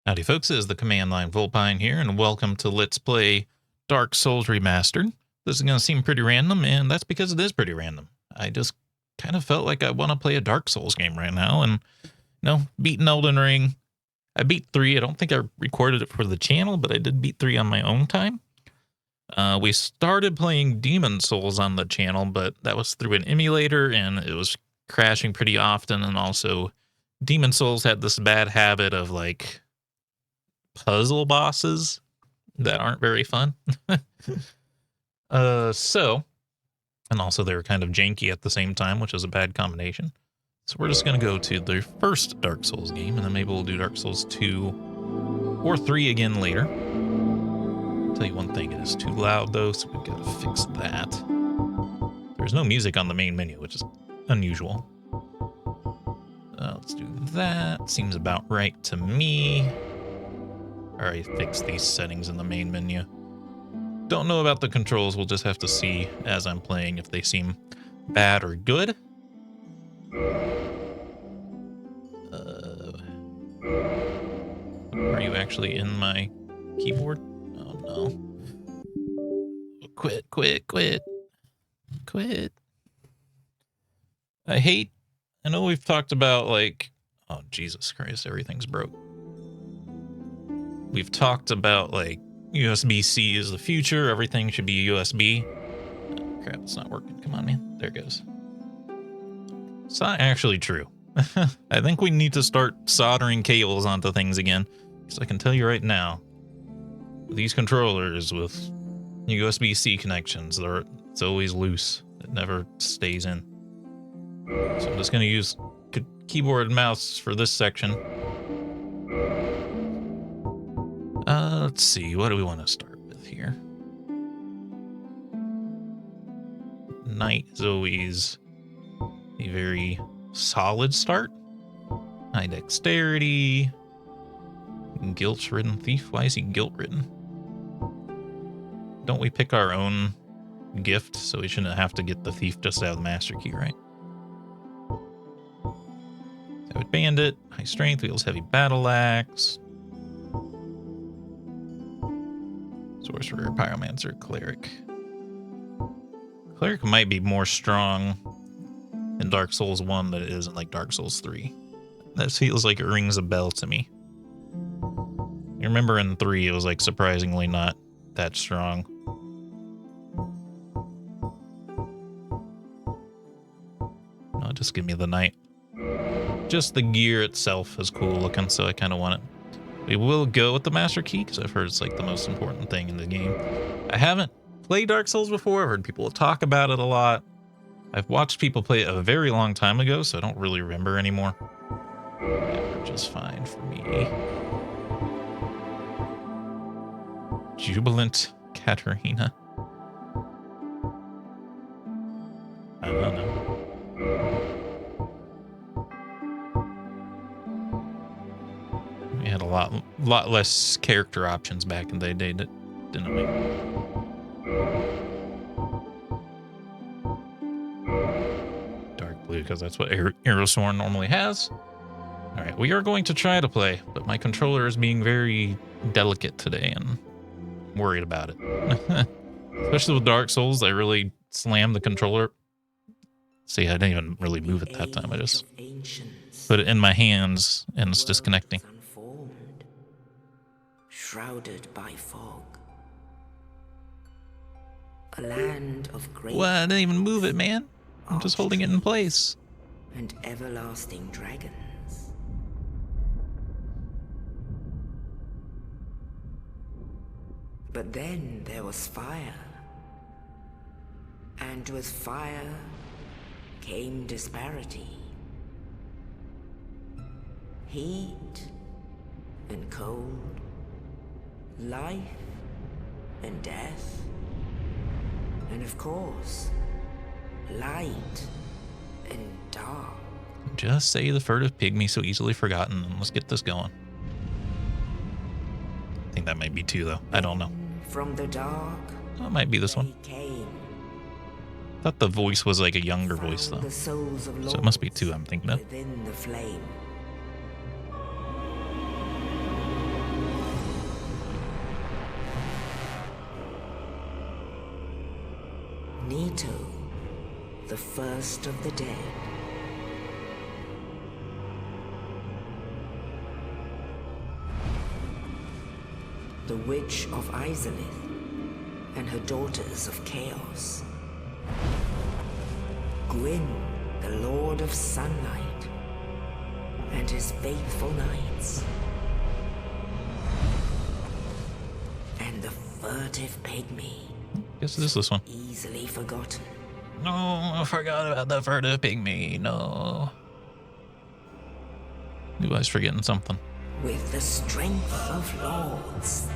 Howdy folks, it is the Command Line Vulpine here, and welcome to Let's Play Dark Souls Remastered. This is going to seem pretty random, and that's because it is pretty random. I just kind of felt like I want to play a Dark Souls game right now, and, beating Elden Ring. I beat 3. I don't think I recorded it for the channel, but I did beat 3 on my own time. We started playing Demon Souls on the channel, but that was through an emulator, and it was crashing pretty often, and also Demon Souls had this bad habit of, puzzle bosses that aren't very fun. And also they were kind of janky at the same time, which is a bad combination. So we're just going to go to the first Dark Souls game, and then maybe we'll do Dark Souls 2 or 3 again later. I'll tell you one thing, it is too loud though, so we've got to fix that. There's no music on the main menu, which is unusual. Let's do that. Seems about right to me. Alright, fix these settings in the main menu. Don't know about the controls, we'll just have to see as I'm playing if they seem bad or good. Are you actually in my keyboard? Oh no. Quit. I know we've talked about oh Jesus Christ, everything's broke. We've talked about USB-C is the future. Everything should be USB. Oh, crap, it's not working. Come on, man. There it goes. It's not actually true. I think we need to start soldering cables onto things again. Because I can tell you right now, these controllers with USB-C connections, it's always loose. It never stays in. So I'm just going to use keyboard and mouse for this section. Let's see, what do we want to start with here? Knight is always a very solid start. High dexterity. Guilt-ridden thief? Why is he guilt-ridden? Don't we pick our own gift, so we shouldn't have to get the thief just out of the master key, right? Savage bandit, high strength, wields heavy battle axe. Sorcerer, pyromancer, cleric. Cleric might be more strong in Dark Souls 1 than it is in Dark Souls 3. That feels like it rings a bell to me. You remember in 3 it was surprisingly not that strong. No, just give me the knight. Just the gear itself is cool looking, so I kind of want it. We will go with the master key because I've heard it's the most important thing in the game. I haven't played Dark Souls before. I've heard people talk about it a lot. I've watched people play it a very long time ago, so I don't really remember anymore. Average is fine for me. Jubilant Katarina. I don't know. We had a lot less character options back in the day, didn't we? Dark blue, because that's what Aerosworn normally has. Alright, we are going to try to play, but my controller is being very delicate today, and I'm worried about it. Especially with Dark Souls, I really slammed the controller. See, I didn't even really move it that time. I just put it in my hands, and it's disconnecting. Shrouded by fog. A land of great. Well, I didn't even move it, man. I'm just holding it in place. And everlasting dragons. But then there was fire. And with fire came disparity. Heat and cold. Life and death, and of course, light and dark. Just say the furtive pygmy so easily forgotten, and let's get this going. I think that might be 2, though. I don't know. From the dark, oh, it might be this one. Came. I thought the voice was a younger voice, though. So it must be 2, I'm thinking of. Within the flame. Leto, the first of the dead. The Witch of Izalith and her daughters of Chaos. Gwyn, the Lord of Sunlight, and his faithful knights. And the furtive pygmy. Guess it is this one. Easily forgotten. No, I forgot about the furtive pygmy. No. Knew I was forgetting something. With the strength of lords,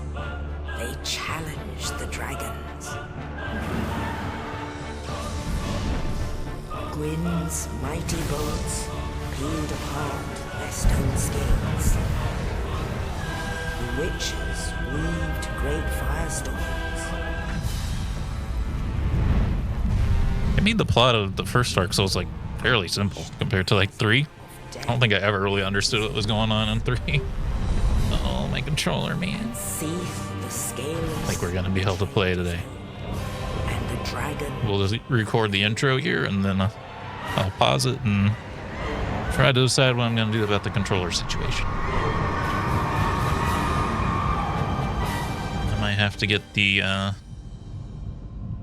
they challenge the dragons. Gwyn's mighty bolts peeled apart their stone scales. The witches weaved great firestorms. It made the plot of the first Dark Souls like fairly simple compared to like 3. I don't think I ever really understood what was going on in 3. Oh, my controller, man. I think we're gonna be able to play today. And the dragon. We'll just record the intro here, and then I'll pause it and try to decide what I'm gonna do about the controller situation. I might have to get the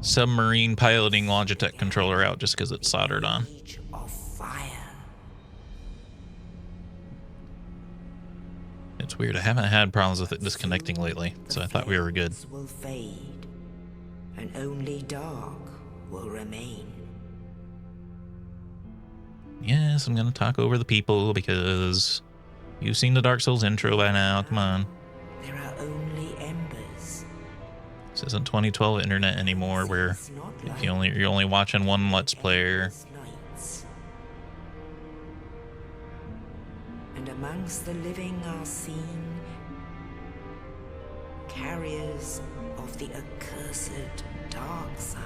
submarine piloting Logitech controller out just because it's soldered on. It's weird. I haven't had problems with it disconnecting lately, so I thought we were good. Will fade, and only dark will remain. Yes, I'm gonna talk over the people because you've seen the Dark Souls intro by now. Come on. There are only embers. This isn't 2012 internet anymore, where you're only watching one Let's Player. And amongst the living are seen carriers of the accursed dark sign.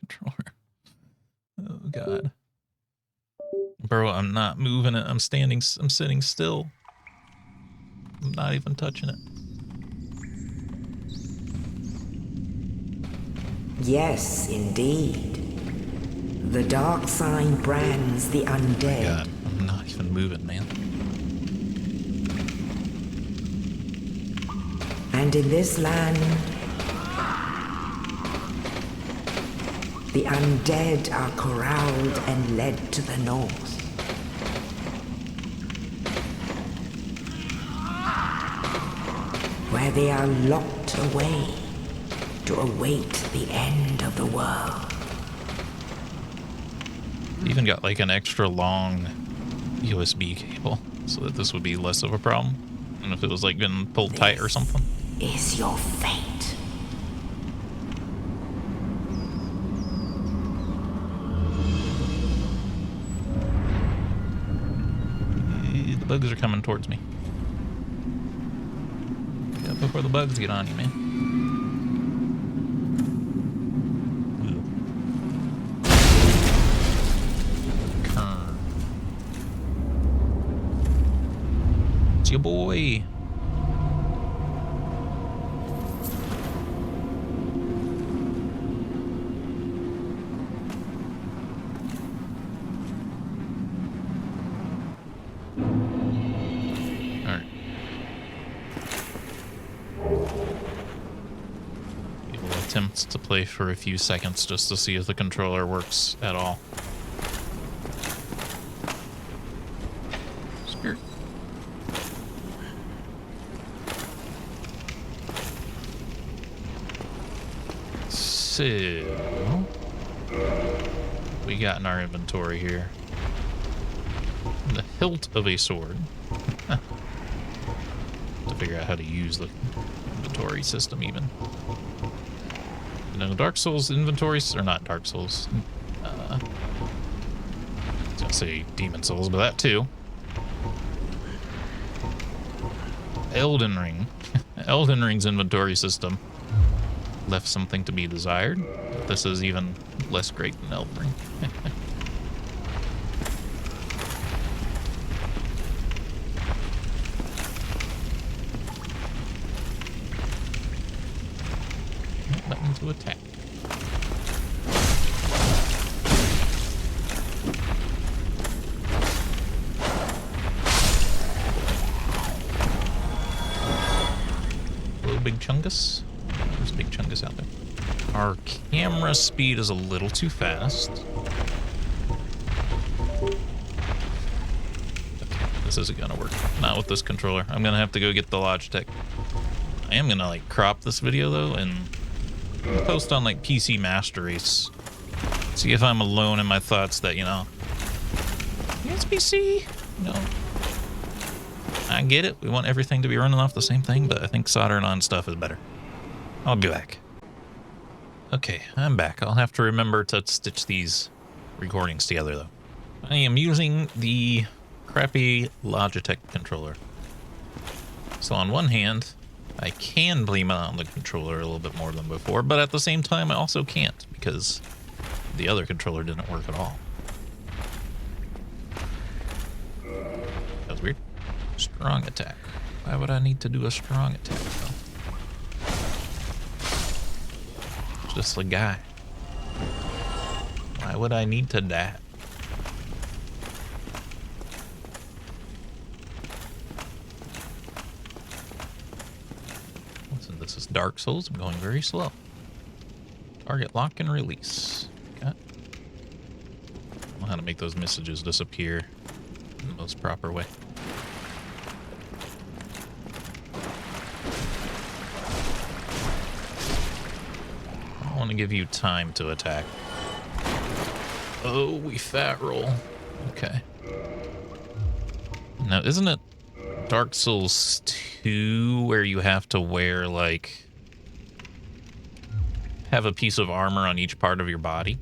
Controller. Oh God. Bro, I'm not moving it. I'm sitting still. I'm not even touching it. Yes, indeed. The dark sign brands the undead. God, I'm not even moving, man. And in this land, the undead are corralled and led to the north. Where they are locked away to await the end of the world. Even got like an extra long USB cable so that this would be less of a problem. And if it was like getting pulled tight or something. Is your fate. The bugs are coming towards me. Get up before the bugs get on you, man. It's your boy. Attempts to play for a few seconds just to see if the controller works at all. Spirit. So, we got in our inventory here the hilt of a sword. To figure out how to use the inventory system even. No, Dark Souls inventories, or not Dark Souls. I was gonna say Demon Souls, but that too. Elden Ring. Elden Ring's inventory system left something to be desired. But this is even less great than Elden Ring. right button to attack. Hello, Big Chungus. There's Big Chungus out there. Our camera speed is a little too fast. Okay, this isn't gonna work. Not with this controller. I'm gonna have to go get the Logitech. I am gonna like crop this video though and post on like PC Master Race. See if I'm alone in my thoughts that, you know, it's PC. No. I get it. We want everything to be running off the same thing, but I think soldering on stuff is better. I'll be back. Okay, I'm back. I'll have to remember to stitch these recordings together, though. I am using the crappy Logitech controller. So on one hand, I can blame it on the controller a little bit more than before, but at the same time, I also can't, because the other controller didn't work at all. That was weird. Strong attack. Why would I need to do a strong attack, though? Just a guy. Why would I need to die? Listen, this is Dark Souls. I'm going very slow. Target lock and release. Okay. I don't know how to make those messages disappear in the most proper way. I want to give you time to attack. Oh, we fat roll. Okay. Now, isn't it Dark Souls 2 where you have to wear, like, have a piece of armor on each part of your body?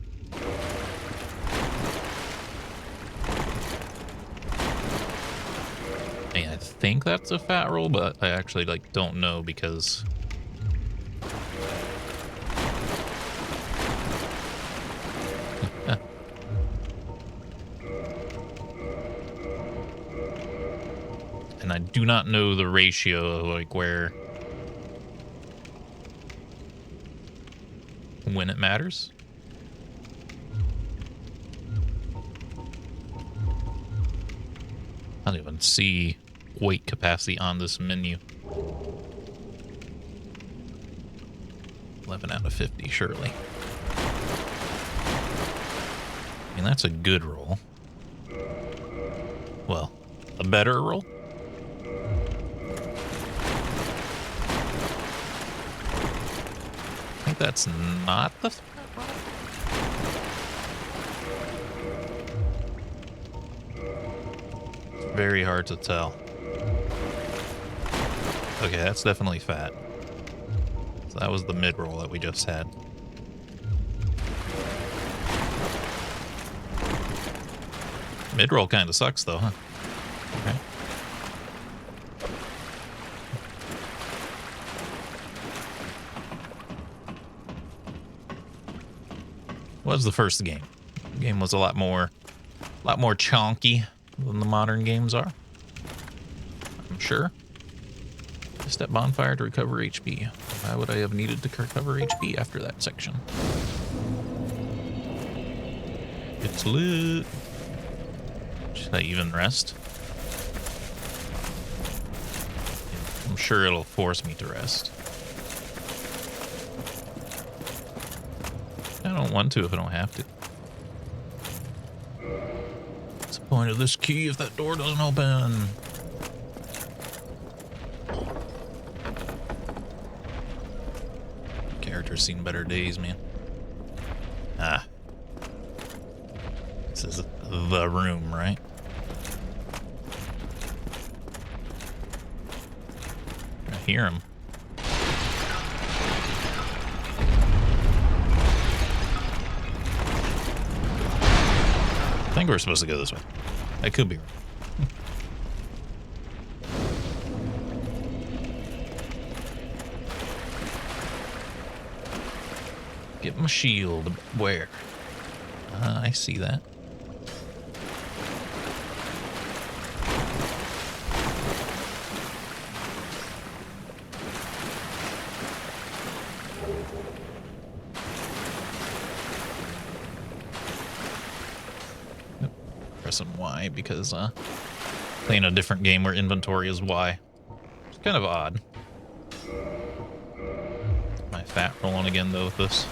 And I think that's a fat roll, but I actually, like, don't know because... And I do not know the ratio, like, where... when it matters. I don't even see weight capacity on this menu. 11 out of 50, surely. I mean, that's a good roll. Well, a better roll? I think that's not the fat roll. It's very hard to tell. Okay, that's definitely fat. So that was the mid roll that we just had. Mid roll kind of sucks though, huh? Okay. Was the first game. The game was a lot more chonky than the modern games are. I'm sure. Just at bonfire to recover HP. Why would I have needed to recover HP after that section? It's lit. Should I even rest? I'm sure it'll force me to rest. I don't want to if I don't have to. What's the point of this key if that door doesn't open? Character's seen better days, man. Ah. This is the room, right? I hear him. I think we're supposed to go this way. I could be wrong. Get my shield. Where? I see that. pressing Y because playing a different game where inventory is Y. It's kind of odd. My fat rolling again though with this.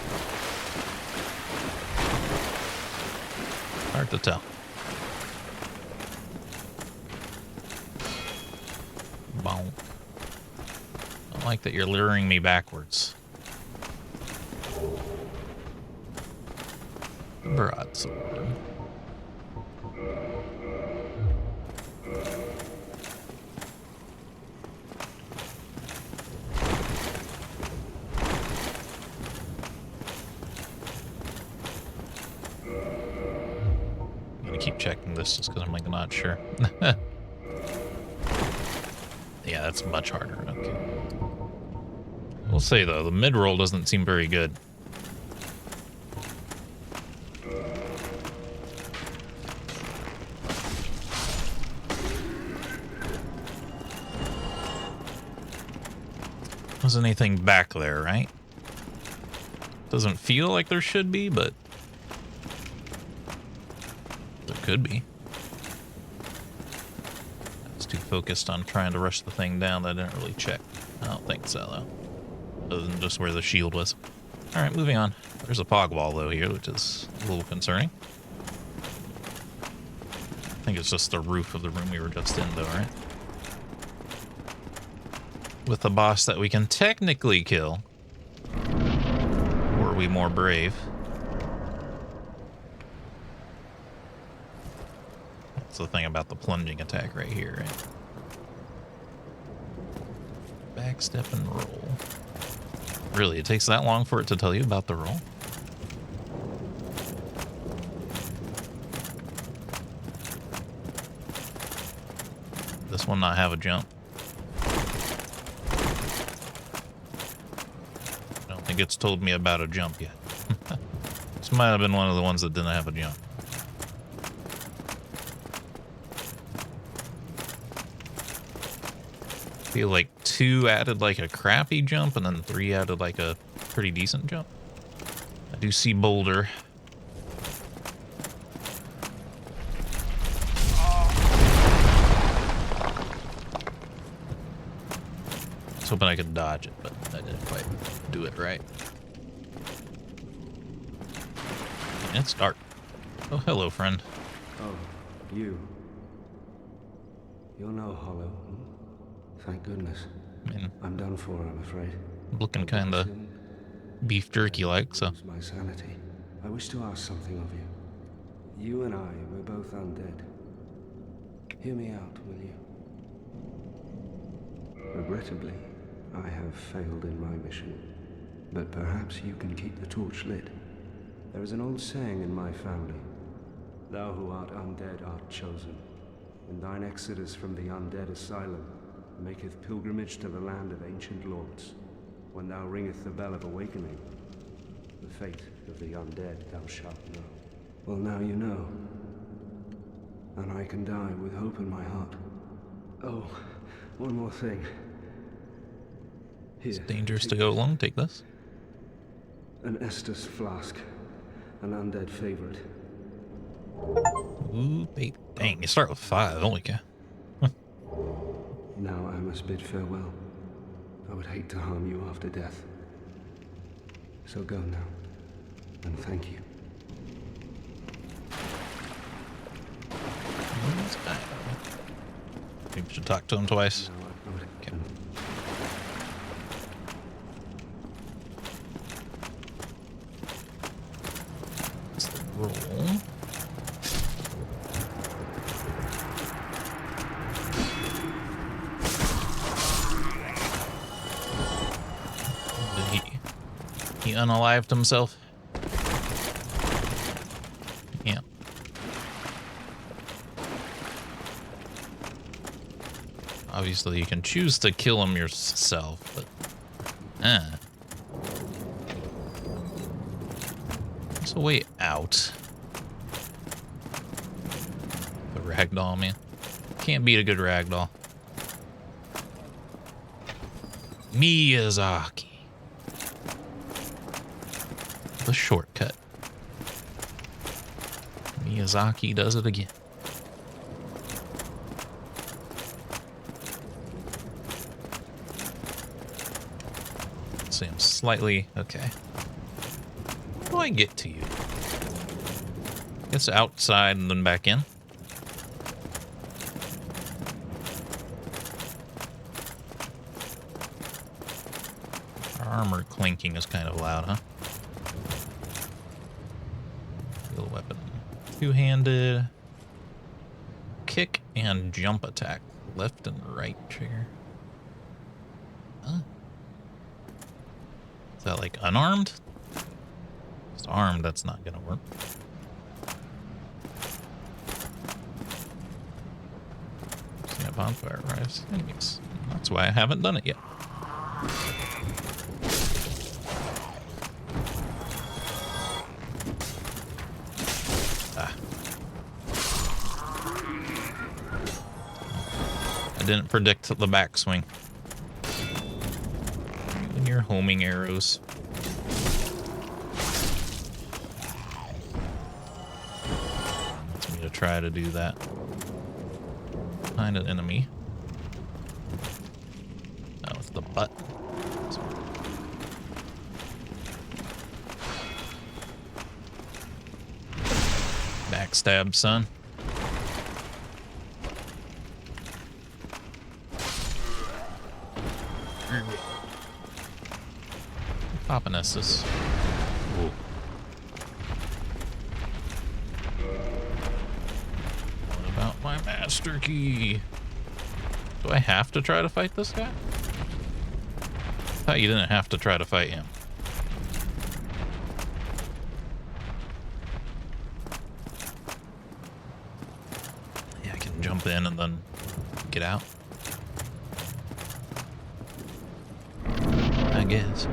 Hard to tell. Boom. I don't like that you're luring me backwards. Broadsword. I'm gonna keep checking this just because I'm like not sure. Yeah, that's much harder. Okay. We'll say though, the mid roll doesn't seem very good. There's anything back there, right? Doesn't feel like there should be, but there could be. I was too focused on trying to rush the thing down that I didn't really check. I don't think so, though. Other than just where the shield was. Alright, moving on. There's a pog wall, though, here, which is a little concerning. I think it's just the roof of the room we were just in, though, right? With a boss that we can technically kill. Were we more brave. That's the thing about the plunging attack right here, right? Backstep and roll. Really, it takes that long for it to tell you about the roll? This one not have a jump? It's told me about a jump yet. This might have been one of the ones that didn't have a jump. I feel like 2 added like a crappy jump and then 3 added like a pretty decent jump. I do see boulder. I was hoping I could dodge it, but I didn't quite do it right. It's dark. Oh, hello, friend. Oh, you. You're no hollow. Thank goodness. I mean, I'm done for, I'm afraid. looking kind of beef jerky-like, so. My sanity. I wish to ask something of you. You and I, we're both undead. Hear me out, will you? Regrettably, I have failed in my mission. But perhaps you can keep the torch lit. There is an old saying in my family. Thou who art undead art chosen. And thine exodus from the undead asylum maketh pilgrimage to the land of ancient lords. When thou ringeth the bell of awakening, the fate of the undead thou shalt know. Well, now you know. And I can die with hope in my heart. Oh, one more thing. Here, It's dangerous to go alone. Take this. An Estus flask. An undead favorite. Ooh, baby. Dang, you start with 5. Holy cow. Now I must bid farewell. I would hate to harm you after death. So go now. And thank you. I think we should talk to him twice. Okay. What's the roll? Did he unalived himself? Yeah. Obviously, you can choose to kill him yourself, but there's a way out. The ragdoll, man. Can't beat a good ragdoll. Miyazaki. The shortcut. Miyazaki does it again. slightly... Okay. How do I get to you? I guess outside and then back in. Armor clinking is kind of loud, huh? Steel weapon. Two-handed. Kick and jump attack. Left and right trigger. Huh? Is that like unarmed? It's armed, that's not gonna work. See a bonfire arrives. Enemies. That's why I haven't done it yet. Didn't predict the backswing. When you're homing arrows. Wants me to try to do that. Find an enemy. Oh, it's the butt. Backstab, son. Papanessus. What about my master key? Do I have to try to fight this guy? I thought you didn't have to try to fight him. Yeah, I can jump in and then get out. I guess.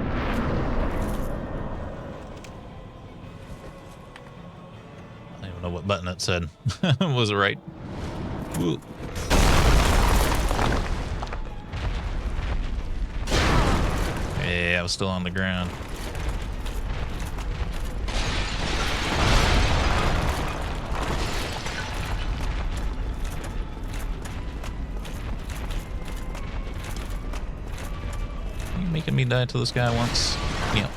What button it said. Was it right? Ooh. Yeah, I was still on the ground. Are you making me die to this guy once? Yep.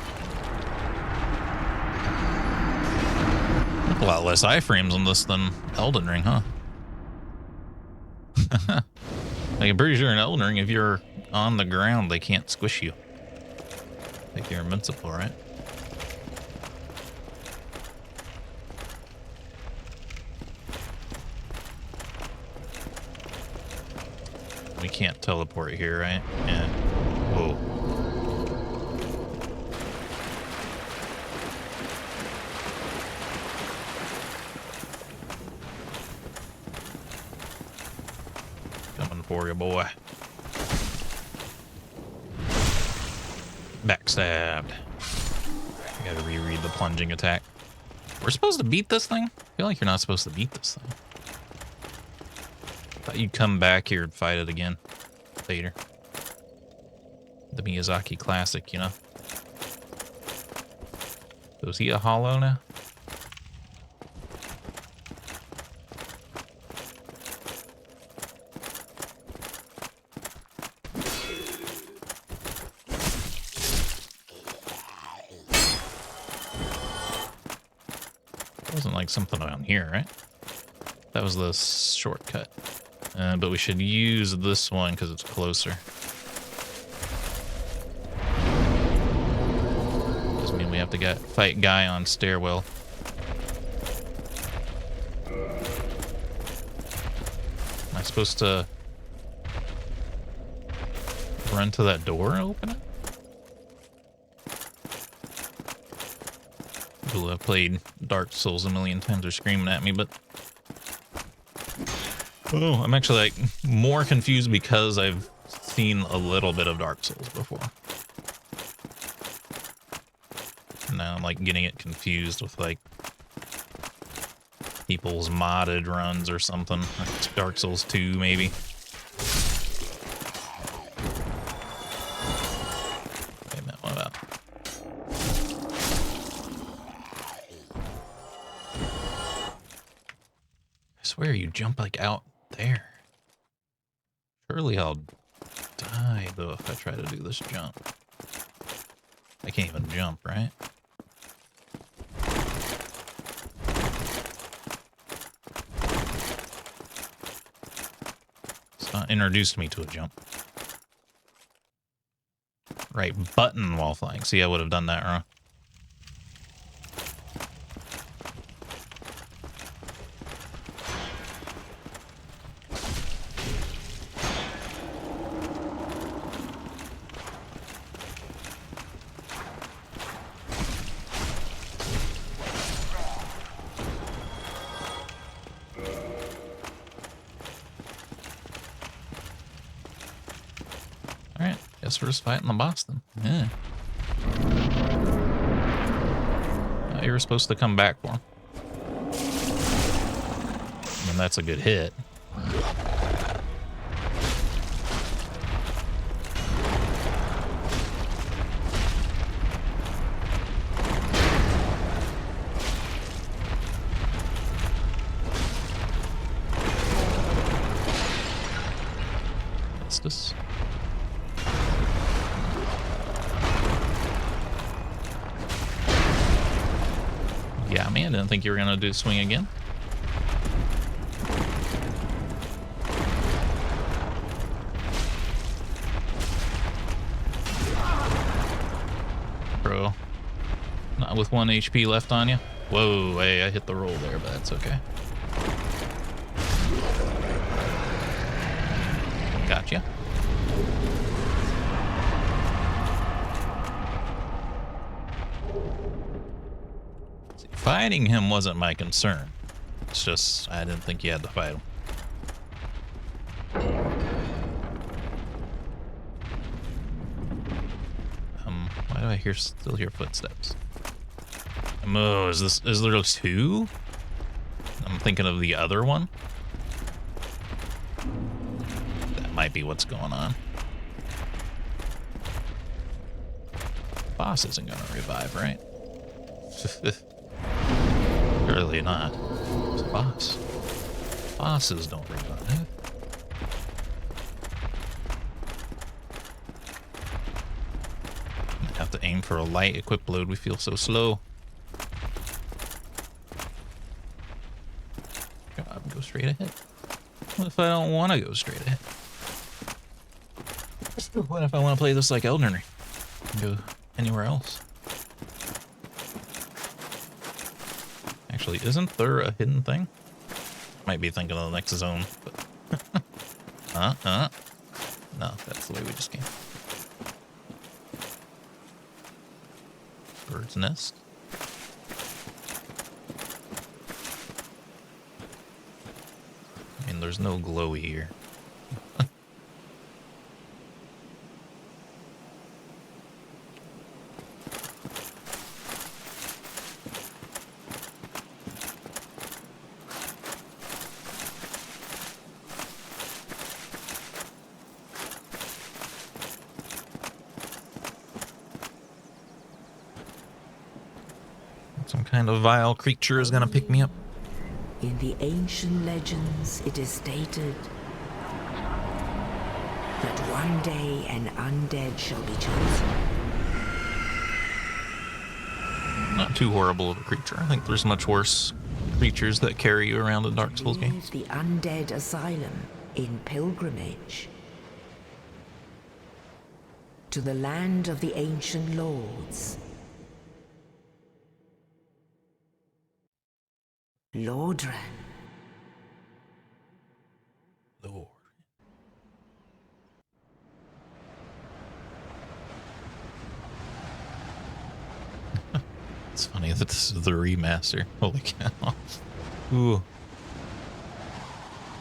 A lot less iframes on this than Elden Ring, huh? Like, I'm pretty sure in Elden Ring, if you're on the ground, they can't squish you. Like you're invincible, right? We can't teleport here, right? Yeah. Whoa. For you, boy. Backstabbed. I gotta reread the plunging attack. We're supposed to beat this thing? I feel like you're not supposed to beat this thing. Thought you'd come back here and fight it again later. The Miyazaki classic, you know? So is he a hollow now? Wasn't like something around here, right? That was the shortcut. But we should use this one because it's closer. Doesn't mean we have to fight guy on stairwell. Am I supposed to run to that door and open it? People who have played Dark Souls a million times are screaming at me, but oh, I'm actually like more confused because I've seen a little bit of Dark Souls before. Now I'm like getting it confused with like people's modded runs or something. Like it's Dark Souls 2 maybe. Wait a minute, what about? I swear you jump like out there. Surely I'll die though if I try to do this jump. I can't even jump, right? It's not introduced me to a jump. Right button while flying. See, I would have done that wrong. Alright, guess we're just fighting the boss then. Yeah. You were supposed to come back for him. And that's a good hit. What's this? Yeah, man, didn't think you were gonna do swing again. Bro, not with 1 HP left on you. Whoa, hey, I hit the roll there, but that's okay. Gotcha. Fighting him wasn't my concern. It's just, I didn't think you had to fight him. Why do I still hear footsteps? Oh, is there 2? I'm thinking of the other one. That might be what's going on. Boss isn't gonna revive, right? Surely not. It's a boss. Bosses don't revive. I have to aim for a light equip load. We feel so slow. God, go straight ahead. What if I don't want to go straight ahead? What if I want to play this like Elden Ring? Go anywhere else? Actually, isn't there a hidden thing? Might be thinking of the next zone, but no, that's the way we just came. Bird's nest. I mean, there's no glowy here. Some kind of vile creature is gonna pick me up. In the ancient legends, it is stated that one day an undead shall be chosen. Not too horrible of a creature. I think there's much worse creatures that carry you around in Dark Souls games. The undead asylum in pilgrimage to the land of the ancient lords. Lordran. Lord. It's funny that this is the remaster. Holy cow. Ooh.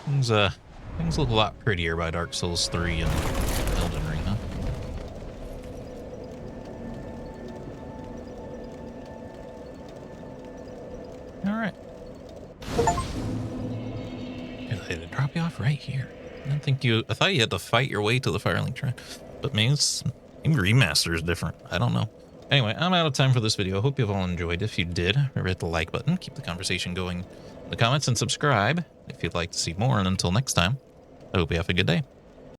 Things look a lot prettier by Dark Souls 3 and Elden Ring, huh? Alright. They drop you off right here. I thought you had to fight your way to the Firelink Shrine. But maybe remaster is different. I don't know. Anyway, I'm out of time for this video. I hope you've all enjoyed. If you did, remember hit the like button, keep the conversation going in the comments, and subscribe if you'd like to see more. And until next time, I hope you have a good day.